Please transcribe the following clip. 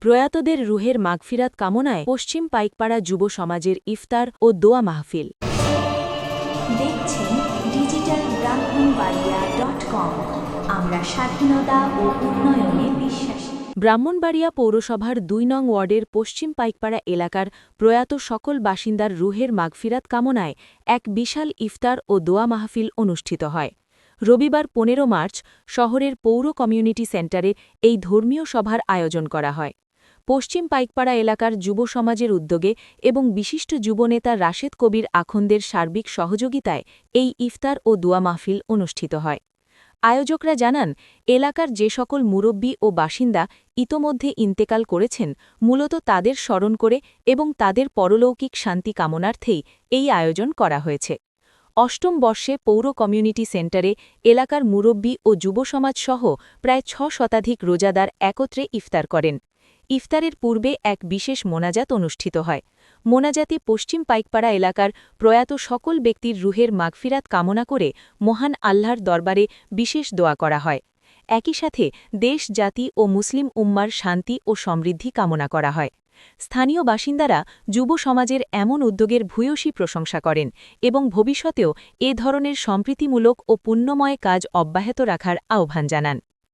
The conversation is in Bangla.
প্রয়াতদের রুহের মাগফিরাত কামনায় পশ্চিম পাইকপাড়া যুব সমাজের ইফতার ও দোয়া মাহফিল। দেখছেন ডিজিটাল ব্রাহ্মণবাড়িয়া.com। আমরা স্বাধীনতা ও উন্নয়নে বিশ্বাসী। ব্রাহ্মণবাড়িয়া পৌরসভার ২ নং ওয়ার্ডের পশ্চিম পাইকপাড়া এলাকার প্রয়াত সকল বাসিন্দার রুহের মাগফিরাত কামনায় এক বিশাল ইফতার ও দোয়া মাহফিল অনুষ্ঠিত হয়। রবিবার ১৫ মার্চ শহরের পৌর কমিউনিটি সেন্টারে এই ধর্মীয় সভার আয়োজন করা হয়। পশ্চিম পাইকপাড়া এলাকার যুব সমাজের উদ্যোগে এবং বিশিষ্ট যুবনেতা রাশেদ কবির আখন্দের সার্বিক সহযোগিতায় এই ইফতার ও দোয়া মাহফিল অনুষ্ঠিত হয়। আয়োজকরা জানান, এলাকার যে সকল মুরব্বী ও বাসিন্দা ইতোমধ্যে ইন্তেকাল করেছেন, মূলত তাদের স্মরণ করে এবং তাদের পরলৌকিক শান্তি কামনার্থেই এই আয়োজন করা হয়েছে। অষ্টম বর্ষে পৌর কমিউনিটি সেন্টারে এলাকার মুরব্বী ও যুব সমাজসহ প্রায় ৬ শতাধিক রোজাদার একত্রে ইফতার করেন। ইফতারের পূর্বে এক বিশেষ মোনাজাত অনুষ্ঠিত হয়। মোনাজাতে পশ্চিম পাইকপাড়া এলাকার প্রয়াত সকল ব্যক্তির রুহের মাগফিরাত কামনা করে মহান আল্লাহর দরবারে বিশেষ দোয়া করা হয়। একই সাথে দেশ, জাতি ও মুসলিম উম্মার শান্তি ও সমৃদ্ধি কামনা করা হয়। স্থানীয় বাসিন্দারা যুব সমাজের এমন উদ্যোগের ভূয়সী প্রশংসা করেন এবং ভবিষ্যতেও এ ধরনের সম্প্রীতিমূলক ও পুণ্যময় কাজ অব্যাহত রাখার আহ্বান জানান।